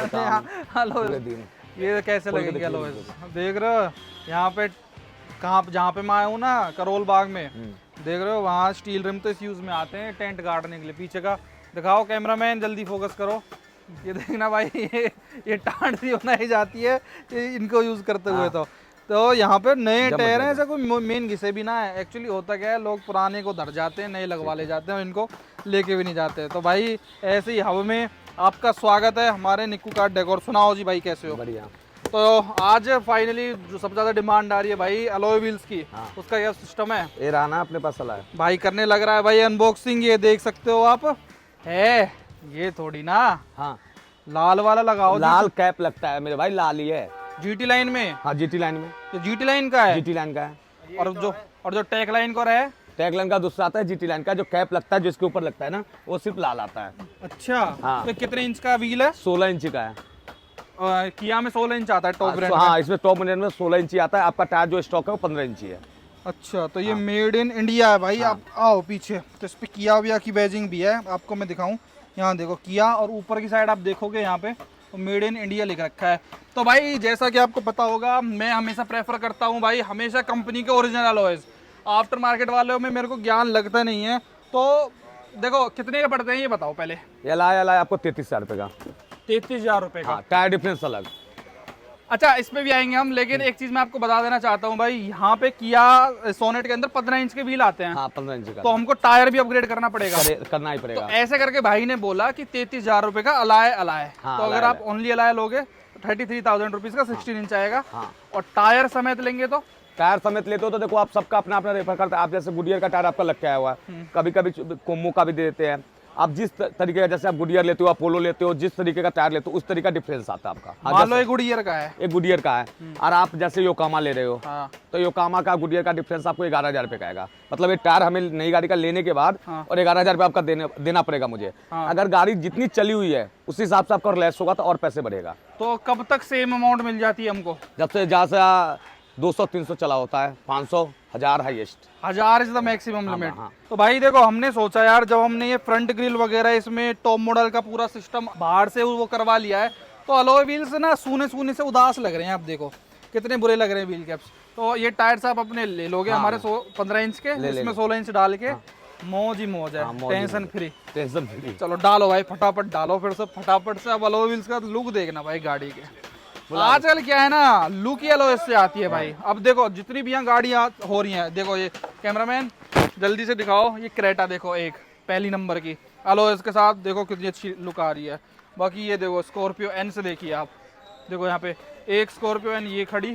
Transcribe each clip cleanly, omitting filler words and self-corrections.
पूरे दिन। ये कैसे लगेंगे अलॉयज? देख रहे हो यहाँ पे, कहाँ जहाँ पे मैं आया हूँ ना, करोल बाग में, देख रहे हो वहाँ स्टील रिम तो इस यूज में आते हैं टेंट गाड़ने के लिए। पीछे का दिखाओ कैमरामैन, जल्दी फोकस करो। ये देखना भाई, ये टांड सी बनाई जाती है इनको यूज करते हुए। तो यहाँ पे नए टायर हैं, ऐसा कोई मेन घिसे भी ना है। एक्चुअली होता क्या है, लोग पुराने को धर जाते हैं, नए लगवा ले जाते हैं, इनको लेके भी नहीं जाते। तो भाई ऐसे ही हवा में आपका स्वागत है हमारे निक्कू कार डेकोर। सुनाओ जी भाई, कैसे हो? बढ़िया। तो आज फाइनली जो सबसे ज्यादा डिमांड आ रही है भाई अलॉय व्हील्स की, उसका क्या सिस्टम है? ये रहा ना अपने पास अलॉय भाई करने लग रहा है भाई अनबॉक्सिंग। ये देख सकते हो आप, है ये थोड़ी ना। हाँ, लाल वाला लगाओ। लाल कैप लगता है मेरे भाई, लाल ही है। जीटी लाइन में? हाँ, जीटी लाइन में। तो जीटी लाइन का है? जीटी लाइन का है। और जो टैग लाइन का है? टैग लाइन का दूसरा आता है। जीटी लाइन का जो कैप लगता है, जिसके ऊपर लगता है ना, वो सिर्फ लाल आता है। अच्छा। हाँ। तो कितने इंच का व्हील है? 16 इंच का है। किया में 16 इंच आता है टॉप ब्रांड। हाँ, इसमें टॉप ब्रांड में 16 इंची आता है। आपका टायर जो स्टॉक है वो 15 इंची है। अच्छा, तो ये मेड इन इंडिया है भाई। आप आओ पीछे, तो इस पे किया विया की बैजिंग भी है, आपको मैं दिखाऊं। यहाँ देखो किया, और ऊपर की साइड आप देखोगे यहाँ पे तो मेड इन इंडिया लिख रखा है। तो भाई जैसा कि आपको पता होगा, मैं हमेशा प्रेफर करता हूँ भाई हमेशा कंपनी के ओरिजिनल अलॉयज। आफ्टर मार्केट वालों में मेरे को ज्ञान लगता नहीं है। तो देखो कितने के पड़ते हैं ये बताओ पहले। ये लाया आपको 33,000 रुपये का। 33,000 रुपये का? टायर डिफरेंस अलग। अच्छा, इस पे भी आएंगे हम, लेकिन एक चीज मैं आपको बता देना चाहता हूँ भाई, यहाँ पे किया सोनेट के अंदर 15 इंच के व्हील आते हैं। हाँ, 15 इंच का। तो हमको टायर भी अपग्रेड करना पड़ेगा? करना ही पड़ेगा। तो ऐसे करके भाई ने बोला कि 33,000 रुपए का अलाय। हाँ, तो अगर आप ओनली अलाय लोगे 33,000 रुपीज का 16 इंच आएगा। हाँ। और टायर समेत लेंगे तो? टायर समेत लेते हो तो देखो, आप सबका अपना अपना रेफर करते हैं। आप जैसे गुडियर का टायर आपका लग के आया हुआ है, कभी कभी कोमो का भी दे देते हैं। आप जिस तरीके का, जैसे आप गुडियर लेते हो, अपोलो लेते हो, जिस तरीके का टायर लेते हो उस तरीके का डिफरेंस आता है आपका। मान लो एक गुडियर का है, एक गुडियर का है, और आप जैसे योकामा ले रहे हो, हाँ। तो योकामा का गुडियर का डिफरेंस आपको 11,000 रुपये का आएगा। मतलब ये टायर हमें नई गाड़ी का लेने के बाद और 11,000 रुपये आपका देना पड़ेगा मुझे। अगर गाड़ी जितनी चली हुई है उस हिसाब से आपका लेस होगा तो और पैसे बढ़ेगा। तो कब तक सेम अमाउंट मिल जाती है हमको? जब से जहाँ से 200-300 चला होता है, 500, 1000 highest. 1000 is the maximum limit. तो भाई देखो, हमने सोचा यार जब हमने ये फ्रंट ग्रिल वगैरह इसमें टॉप मॉडल का पूरा सिस्टम बाहर से वो करवा लिया है, तो अलॉय व्हील्स ना सूने से उदास लग रहे हैं। आप देखो कितने बुरे लग रहे हैं व्हील कैप्स। तो ये टायर्स आप अपने ले लोगे हमारे 15 इंच के, इसमें 16 इंच डाल के मौज ही मौज है, टेंशन फ्री। चलो डालो भाई, फटाफट डालो फिर से फटाफट से। अब अलॉय व्हील्स का लुक देखना भाई गाड़ी के। आजकल क्या है ना, लुक ही अलॉय से आती है भाई। अब देखो जितनी भी यहाँ गाड़ियाँ हो रही हैं, देखो ये कैमरामैन जल्दी से दिखाओ, ये क्रेटा देखो, एक पहली नंबर की अलॉयज के साथ, देखो कितनी अच्छी लुक आ रही है। बाकी ये देखो स्कॉर्पियो एन से देखिए आप, देखो यहाँ पे एक स्कॉर्पियो एन ये खड़ी,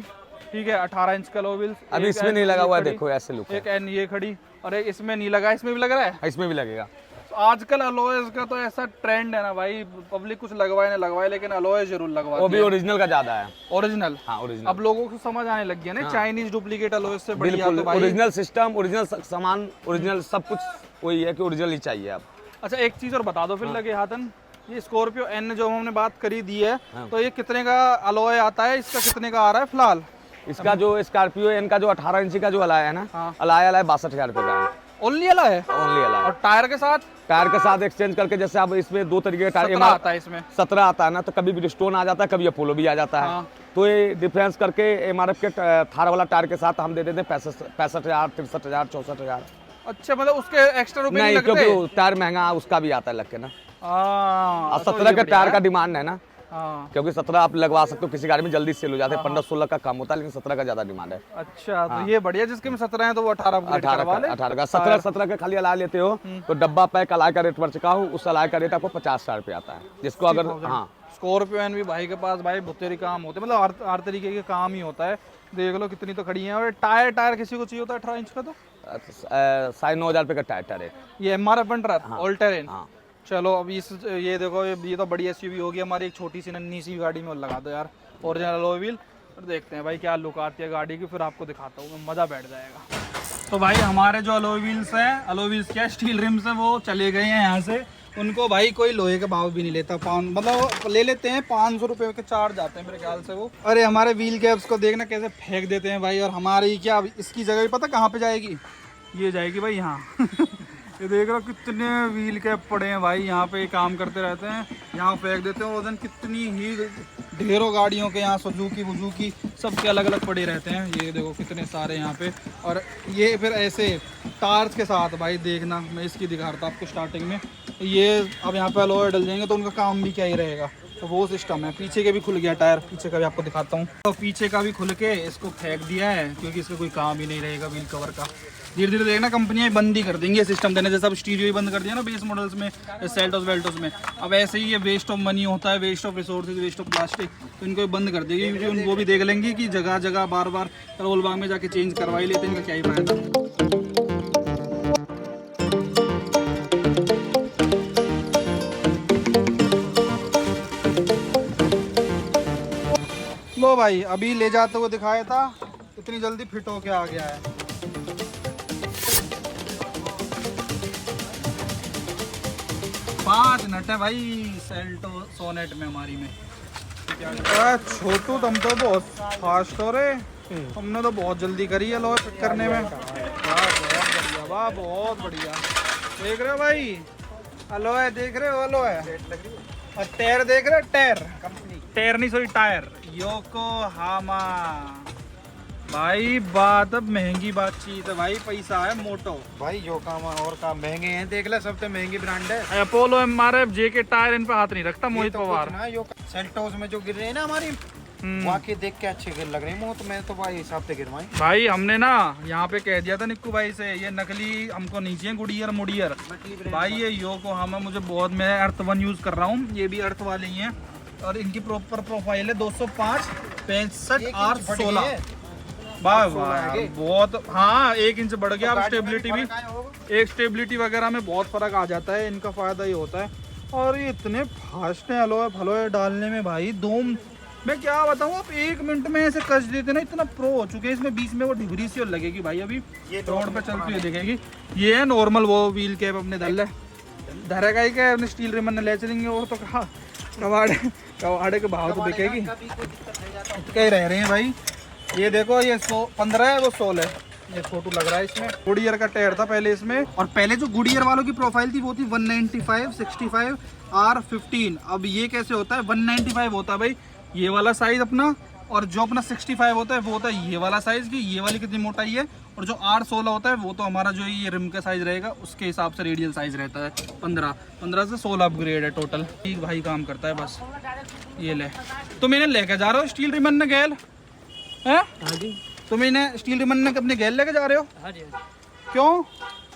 ठीक है, 18 इंच का अलॉय व्हील्स। अभी इसमें नहीं लगा हुआ है, देखो ऐसे लुक। एक एन ये खड़ी, और एक इसमें नहीं लगा, इसमें भी लग रहा है, इसमें भी लगेगा। आजकल अलॉयज का तो ऐसा ट्रेंड है ना भाई, पब्लिक कुछ लगवाए ना लगवाए, लेकिन अलॉय जरूर लगवाती है। वो भी ओरिजिनल का ज्यादा है। ओरिजिनल? हाँ, ओरिजिनल। अब लोगों को समझ आने लग गया ना, चाइनीज डुप्लीकेट अलॉय से बढ़िया तो भाई ओरिजिनल सिस्टम, ओरिजिनल सामान, ओरिजिनल सब कुछ वही है कि ओरिजिनल ही चाहिए आप। अच्छा एक चीज और बता दो फिर लगे हाथन, ये स्कॉर्पियो एन जो हमने बात करी दी है, तो ये कितने का अलॉय आता है, इसका कितने का आ रहा है फिलहाल? इसका जो स्कॉर्पियो एन का जो 18 इंची का जो अलाय है ना, अलाय 62,000 रुपये का है। ओनली अलाय है? ओनली अलाय। और टायर के साथ? टायर के साथ एक्सचेंज करके, जैसे अब इसमें 2 तरीके का टायर आता है, इसमें 17 आता है ना, तो कभी ब्रिजस्टोन आ जाता है, कभी अपोलो भी आ जाता है। तो ये डिफरेंस करके एमआरएफ के थार वाला टायर के साथ हम दे देते हैं 65,000, 63,000, 64,000। अच्छा, मतलब उसके एक्स्ट्रा रुपए नहीं लगते? क्योंकि टायर महंगा उसका भी आता है लग के ना। 17 का टायर का डिमांड है ना, क्योंकि 17 आप लगवा सकते हो, किसी गाड़ी में जल्दी सेल हो जाते हैं। 15-16 का कम होता है, लेकिन 17 का ज्यादा डिमांड है। अच्छा, तो ये बढ़िया, जिसके में 17 है तो वो 18 का 17 का खाली अलाय लेते हो तो डब्बा पैक अलाय का रेट बढ़ चुका हो, उस अलाय का रेट आपको 50,000 रुपये आता है। जिसको अगर स्कॉर्पियो एन भी भाई के पास भाई बुतेरी काम होते हैं, मतलब हर तरीके के काम ही होता है। देख लो कितनी तो खड़ी है। और टायर किसी को चाहिए होता है 18 इंच का तो 9,500 रुपये का टायर है। ये एमआरएफ बन रहा है ऑल टेरेन। चलो अब ये देखो, ये तो बड़ी एसयूवी होगी हमारी, एक छोटी सी नन्ही सी गाड़ी में लगा दो यार ओरिजिनल अलॉय व्हील, और देखते हैं भाई क्या लुक आती है गाड़ी की, फिर आपको दिखाता हूँ, मज़ा बैठ जाएगा। तो भाई हमारे जो अलॉय व्हील्स हैं, अलॉय व्हील्स क्या स्टील रिम्स हैं, वो चले गए हैं यहाँ से। उनको भाई कोई लोहे का भाव भी नहीं लेता, मतलब ले लेते हैं 500 रुपये के चार्ज आते हैं मेरे ख्याल से वो। अरे हमारे व्हील कैप्स को देखना कैसे फेंक देते हैं भाई। और हमारी क्या इसकी जगह भी पता कहाँ पे जाएगी, ये जाएगी भाई यहाँ ये देख रहे हो कितने व्हील कैप पड़े हैं भाई, यहाँ पे काम करते रहते हैं, यहाँ फेंक देते हैं वजन। कितनी ही ढेरों गाड़ियों के यहाँ सुजुकी वुजुकी सबके अलग अलग पड़े रहते हैं। ये देखो कितने सारे यहाँ पे। और ये फिर ऐसे टायर्स के साथ भाई देखना, मैं इसकी दिखा रहा था आपको स्टार्टिंग में। ये अब यहाँ पे अलॉय डल जाएंगे तो उनका काम भी क्या ही रहेगा, तो वो सिस्टम है। पीछे के भी खुल गया टायर, पीछे का भी आपको दिखाता हूँ। तो पीछे का भी खुल के इसको फेंक दिया है क्योंकि इसका कोई काम ही नहीं रहेगा व्हील कवर का। धीरे धीरे देखना कंपनियां बंद ही कर देंगी सिस्टम देने, जैसा अब स्टीरियो ही बंद कर दिया ना बेस मॉडल्स में, सेल्टोस वेल्टोस में। अब ऐसे ही ये वेस्ट ऑफ मनी होता है, waste of resources, waste of plastic, तो इनको बंद कर देगी क्योंकि वो भी देख लेंगे कि जगह जगह बार बार करोल बाग में जाके चेंज करवाई लेते हैं, इनका क्या ही फायदा। लो भाई अभी ले जाते हुए दिखाया था, इतनी जल्दी फिट होके आ गया है। 5 नट है भाई सेल्टो सोनेट में हमारी में। छोटू तुम तो बहुत फास्ट हो रहे, हमने तो बहुत जल्दी करी है लो फिट करने में। वाह बहुत बढ़िया, वाह बहुत बढ़िया। देख रहे हो भाई अलो है, देख रहे हो अलो है, और टायर देख रहे हो, टायर टायर नहीं सॉरी टायर योकोहामा। भाई बात अब महंगी बातचीत है भाई, पैसा है मोटो भाई योकोहामा और काम महंगे हैं, देख ले सबसे महंगी ब्रांड है। अपोलो एमआरएफ जेके टायर इन पे हाथ नहीं रखता मोहित पवार। सेल्टोस में जो गिर रहे हैं ना हमारी, वाकई देख के अच्छे गिर लग रहे हैं, तो मैं तो भाई हिसाब से गिरवाई। भाई हमने ना यहाँ पे कह दिया था निक्कू भाई से, ये नकली हमको नहीं चाहिए गुडियर मुडियर भाई, ये योकोहामा मुझे बहुत, मैं अर्थ 1 यूज कर रहा हूँ, ये भी अर्थ वाले ही हैं। और इनकी प्रॉपर प्रोफाइल है 205 65 R16। वाह वाह बहुत, हाँ 1 इंच बढ़ गया। अब स्टेबिलिटी भी, एक स्टेबिलिटी वगैरह में बहुत फर्क आ जाता है, इनका फायदा ये होता है। और ये इतने फास्ट हैं अलोए फलोए डालने में भाई, धूम मैं क्या बताऊँ, आप 1 मिनट में ऐसे कस देते ना, इतना प्रो हो चुके हैं इसमें। बीच में वो डिबरी सी और लगेगी भाई, अभी रोड पे चलती हुई दिखेगी। ये है नॉर्मल वो व्हील कैप अपने धल धरेगा ही क्या, अपने स्टील रिमन ले चलेंगे वो तो कहा कवाड़े के भाव तो बिकेगी, इतने ही रह रहे हैं भाई। ये देखो ये 15 है, वो 16 है, ये छोटू लग रहा है इसमें। गुडियर का टायर था पहले इसमें, और पहले जो गुडियर वालों की प्रोफाइल थी वो थी 195 65 R15। अब ये कैसे होता है, 195 होता है भाई ये वाला साइज अपना, और जो अपना 65 होता है वो होता है ये वाला साइज की, ये वाली कितनी मोटाई है। और जो R16 होता है वो तो हमारा जो ये रिम का साइज रहेगा उसके हिसाब से रेडियल साइज रहता है। 15 से 16 अपग्रेड है टोटल। ठीक भाई काम करता है बस। ये ले तुम इन्हें लेके जा रहे हो स्टील रिमन ने गैल है? हाँ जी। तुम इन्हें स्टील रिमन ने अपने गैल लेके जा रहे हो? हाँ जी। क्यों?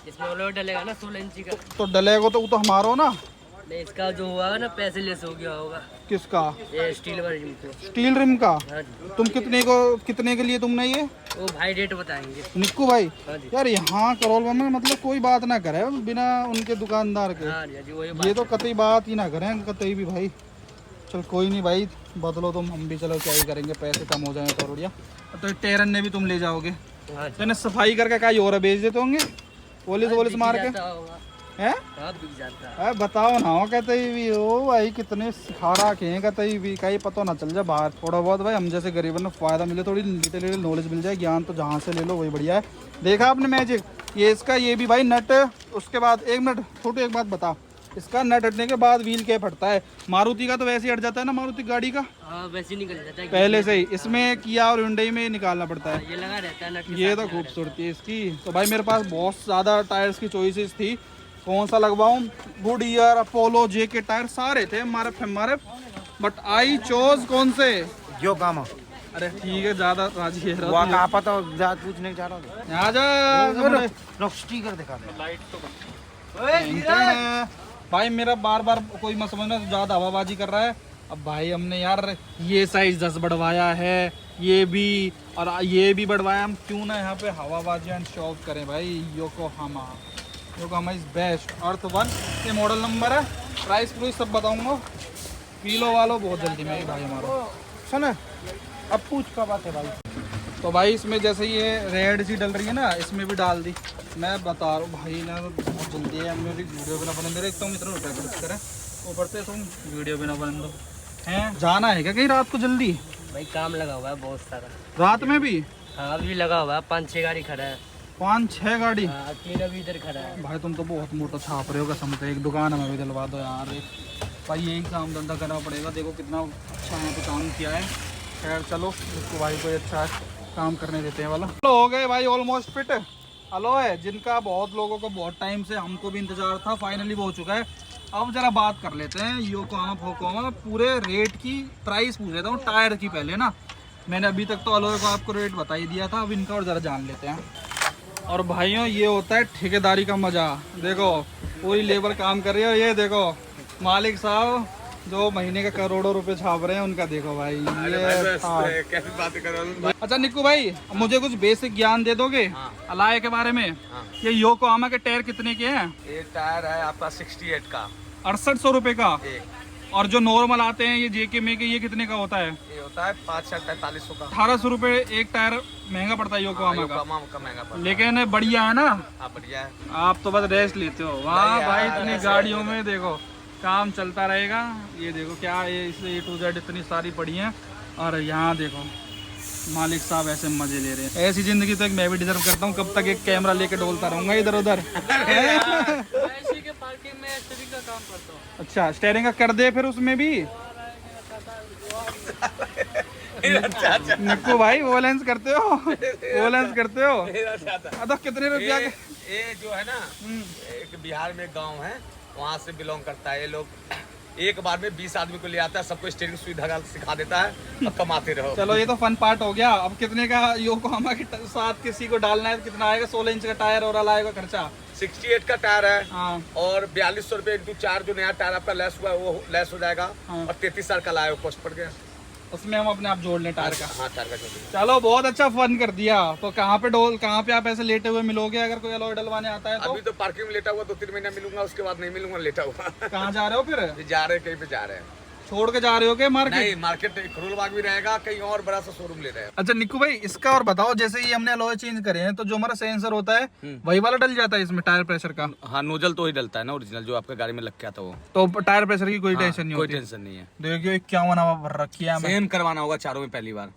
इसमें ओवर डलेगा ना 16 इंची का। तो डलेगा तो वो तो हमारा हो ना। नहीं इसका जो हुआ ना पैसे लेस हो गया होगा। किसका? ये स्टील वाली रिम को। स्टील रिम का? हाँ जी। तुम कितने के लिए तुमने ये? वो भाई रेट बताएंगे। निक्कू भाई हाँ जी। यार यहाँ करोलवा में मतलब कोई बात ना करे बिना उनके दुकानदार के। हाँ जी वही ये बात। तो कतई बात ही ना करें कतई भी भाई। चल कोई नहीं भाई, बदलो तुम, हम भी चलो क्या ही करेंगे, पैसे कम हो जाए तो बढ़िया। तो टेरन ने भी तुम ले जाओगे हाँ तो इन्हें सफाई करके कहीं और बेच देते होंगे, पुलिस मार के है? हाँ बिक जाता है। बताओ ना हो कहते ही भी हो भाई, कितने सिखा रखे हैं कहते भी, कहीं पता ना चल जाए बाहर। थोड़ा बहुत भाई हम जैसे गरीबों को फायदा मिले, थोड़ी लिटिल नॉलेज मिल जाए, ज्ञान तो जहाँ से ले लो वही बढ़िया है। देखा आपने मैजिक, ये इसका ये भी भाई नट, उसके बाद 1 मिनट छोटू एक बात बता, इसका नट हटने के बाद व्हील कैप हटता है। मारुति का तो वैसे ही हट जाता है ना, मारुति गाड़ी का हाँ वैसे ही निकल जाता है पहले से ही। इसमें किया और हुंडई में निकालना पड़ता है। ये लगा रहता है नट के ये साथ तो लगा खूबसूरती है इसकी। तो भाई मेरे पास बहुत ज़्यादा टायर्स की चॉइसेस थी, कौन सा लगवाऊं, गुडियर अपोलो जेके टायर सारे थे हमारे, बट आई चोज कौन से? योकोहामा। अरे ठीक है, ज़्यादा राजी है वहाँ कहाँ पता ज्यादा पूछने जा रहा हूँ। यहाँ जा रोक स्टिकर दिखा दे। लाइट तो भाई मेरा बार बार कोई मत समझना ज़्यादा हवाबाजी कर रहा है। अब भाई हमने यार ये साइज 10 बढ़वाया है, ये भी और ये भी बढ़वाया, हम क्यों ना यहाँ पे हवाबाजी एंड शो ऑफ करें भाई। Yokohama is best. अर्थ 1 ये मॉडल नंबर है, प्राइस सब बताऊंगा। किलो वालों बहुत जल्दी में भाई हमारा सुन अब पूछ का बात है भाई। तो भाई इसमें जैसे ये रेड सी डल रही है ना, इसमें भी डाल दी। मैं बता रहा हूँ भाई ना, बहुत जल्दी है। मेरी वीडियो भी ना बने, मेरे एकदम इतना रुपये खर्च करें, ऊपर से तुम वीडियो भी ना बने दो हैं। जाना है क्या कहीं रात को जल्दी? भाई काम लगा हुआ है बहुत सारा। रात में भी? हाँ अभी भी लगा हुआ है, 5-6 गाड़ी खड़ा है। 5-6 गाड़ी। अकेला भी इधर खड़ा है। भाई तुम तो बहुत मोटा छाप रहे हो कसम से, एक दुकान हमें भी दिलवा दो यार। भाई यही काम धंधा करना पड़ेगा। देखो कितना अच्छा यहाँ पे काम किया है। खैर चलो, इसको भाई कोई अच्छा काम करने देते हैं वाला। तो हो गए भाई ऑलमोस्ट फिट। हेलो है जिनका बहुत लोगों को बहुत टाइम से, हमको भी इंतजार था, फाइनली वो हो चुका है। अब जरा बात कर लेते हैं योकोहामा फोकोहामा पूरे रेट की, प्राइस पूछ लेता हूँ टायर की पहले ना। मैंने अभी तक तो अलोए को आपको रेट बता ही दिया था, अब इनका और ज़रा जान लेते हैं। और भाइयों ये होता है ठेकेदारी का मज़ा। देखो पूरी लेबर काम कर रही है, ये देखो मालिक साहब जो महीने का करोड़ों रुपए छाप रहे हैं उनका देखो भाई। ये कैसी बातें कर रहे हो? अच्छा निक्कू भाई, मुझे कुछ बेसिक ज्ञान दे दोगे अलाय के बारे में? ये योकोहामा के टायर कितने के हैं? ये टायर है आपका 68 का, 6800 रुपए का। एक। और जो नॉर्मल आते हैं ये जेके में के, ये कितने का होता है? ये होता है 5-4-45 का। 1800 रुपए एक टायर महंगा पड़ता है योकोहामा का। योकोहामा का महंगा पड़ता है। लेकिन बढ़िया है ना? हाँ बढ़िया है। आप तो बस रेस्ट लेते हो। वाह नहीं भाई, यार, इतनी ऐसे- गाड़ियों में देखो काम चलता रहेगा। ये देखो क्या ये इसलिए A to Z इतनी सारी पड़ी हैं। और यहाँ देखो मालिक साहब ऐसे मजे ले रहे हैं। ऐसी जिंदगी तो एक मैं भी डिजर्व करता हूँ। कब तक एक कैमरा लेके डोलता रहूंगा इधर उधर। ऐसी के पार्किंग में स्टेरिंग का काम करता हूँ। अच्छा स्टेयरिंग का कर दे फिर उसमें भी। निक्कू भाई वो लेंस करते हो, वो लेंस करते हो। तो कितने रुपया के? ये जो है ना, एक बिहार में गांव है, वहाँ से बिलोंग करता है ये लोग। एक बार में 20 आदमी को ले आता है, सबको स्टीयरिंग सुई धागा सिखा देता है और कमाते रहो। चलो ये तो फन पार्ट हो गया। अब कितने का योकोहामा के साथ किसी को डालना है तो कितना आएगा? 16 इंच का टायर और आएगा खर्चा 68 का टायर है। हाँ। और 4200 रुपये इंटू 4 जो नया टायर आपका लेस हुआ है वो लेस हो जाएगा। हाँ। और 33,000 का लाया कॉस्ट पड़ गया। उसमें हम अपने आप जोड़ लें टायर का। हाँ टायर का जो भी। चलो बहुत अच्छा फन कर दिया। तो कहाँ पे आप ऐसे लेटे हुए मिलोगे अगर कोई अलॉय डलवाने आता है तो? अभी तो पार्किंग में लेटा हुआ 2-3 महीना मिलूंगा, उसके बाद नहीं मिलूंगा लेटा हुआ। कहाँ जा रहे हो फिर? ये जा रहे हैं, कहीं पे जा रहे हैं। छोड़ के जा रहे हो क्या मार्केट? नहीं, मार्केट खुरुलबाग भी रहेगा, कहीं और बड़ा सा शोरूम ले रहे हैं। अच्छा निक्कू भाई इसका और बताओ, जैसे ये हमने अलॉय चेंज करे हैं तो जो हमारा सेंसर होता है वही वाला डल जाता है इसमें टायर प्रेशर का? हाँ नोजल तो ही डलता है ना ओरिजिनल, जो आपके गाड़ी में लग गया था वो। तो टायर प्रेशर की कोई टेंशन नहीं कोई होती? टेंशन नहीं है। देखियो 51 हवा भर रखी है हमें। सेम करवाना होगा चारों में पहली बार।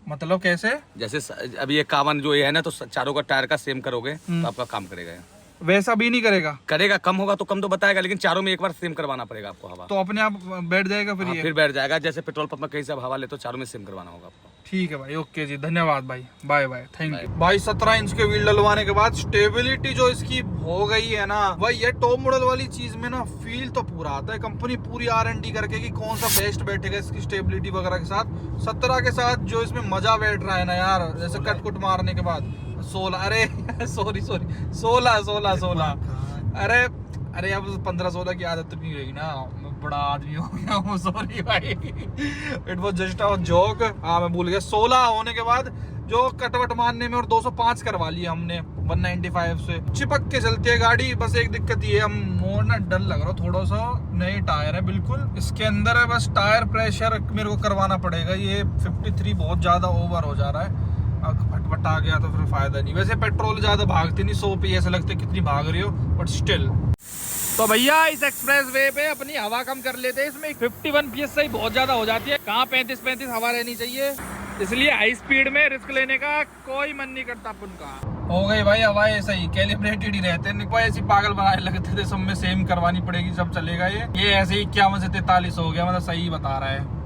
मतलब कैसे? जैसे अभी ये 51 जो ये है ना, तो चारों का टायर का सेम करोगे तो आपका काम करेगा ये। वैसा भी नहीं करेगा? करेगा, कम होगा तो कम तो बताएगा, लेकिन चारों में एक बार सेम करवाना पड़ेगा आपको हवा। तो अपने आप बैठ जाएगा फिर हाँ, ये? फिर बैठ जाएगा। जैसे पेट्रोल पंप में कहीं से आप हवा ले तो चारों में सेम करवाना होगा आपको। ठीक है भाई, ओके जी, धन्यवाद भाई, बाय बाय, थैंक यू भाई। 17 इंच के व्हील डलवाने के बाद स्टेबिलिटी जो इसकी हो गई है ना भाई, ये टॉप मॉडल वाली चीज में ना फील तो पूरा आता है। कंपनी पूरी R&D करके कि कौन सा बेस्ट बैठेगा इसकी स्टेबिलिटी वगैरह के साथ। 17 के साथ जो इसमें मजा बैठ रहा है ना यार, जैसे कट कुट मारने के बाद 16, अरे सॉरी 16 अरे अब 15-16 की आदत नहीं रहेगी ना, मैं बड़ा आदमी हो गया हूँ, सॉरी भाई, it was just a joke. हाँ मैं भूल गया। 16 होने के बाद जो कटवट मारने में और 205 करवा लिया हमने 195 से, चिपक के चलती है गाड़ी। बस एक दिक्कत ये, हम मोड़ ना डर लग रहा थोड़ा सा, नए टायर है बिल्कुल इसके अंदर है। बस टायर प्रेशर मेरे को करवाना पड़ेगा, ये 53 बहुत ज्यादा ओवर हो जा रहा है। फटफट आ गया तो फिर फायदा नहीं। वैसे पेट्रोल ज्यादा भागती नहीं, 100 पे ऐसा लगता है कितनी भाग रही हो, बट स्टिल। तो भैया इस एक्सप्रेस वे पे अपनी हवा कम कर लेते हैं। इसमें 51 PSI बहुत ज्यादा हो जाती है, कहाँ 35 हवा रहनी चाहिए, इसलिए हाई स्पीड में रिस्क लेने का कोई मन नहीं करता अपन का। हो गई भाई हवाएं ऐसा ही कैलिब्रेटेड ही रहते हैं, ऐसी पागल बनाने लगते थे, सब में सेम करवानी पड़ेगी, सब चलेगा। ये ऐसे ही 51 से 43 हो गया, मतलब सही बता रहा है।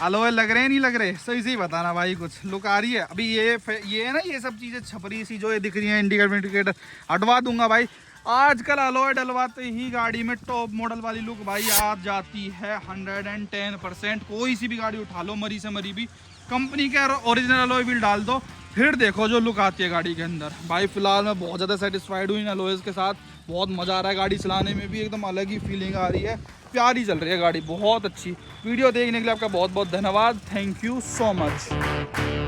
अलॉय लग रहे हैं नहीं लग रहे? सही बताना भाई, कुछ लुक आ रही है? अभी ये है ना, ये सब चीजें छपरी सी जो ये दिख रही है, इंडिकेटर हटवा दूंगा भाई। आजकल अलॉय डलवाते ही गाड़ी में टॉप मॉडल वाली लुक भाई आ जाती है 110%। कोई सी भी गाड़ी उठा लो, मरी से मरी भी, कंपनी के ओरिजिनल अलॉय व्हील डाल दो, फिर देखो जो लुक आती है गाड़ी के अंदर। भाई फिलहाल मैं बहुत ज़्यादा सेटिस्फाइड हूँ इन अलॉयज़ के साथ, बहुत मज़ा आ रहा है गाड़ी चलाने में भी, एकदम अलग ही फीलिंग आ रही है, प्यारी चल रही है गाड़ी, बहुत अच्छी। वीडियो देखने के लिए आपका बहुत बहुत धन्यवाद, थैंक यू सो मच।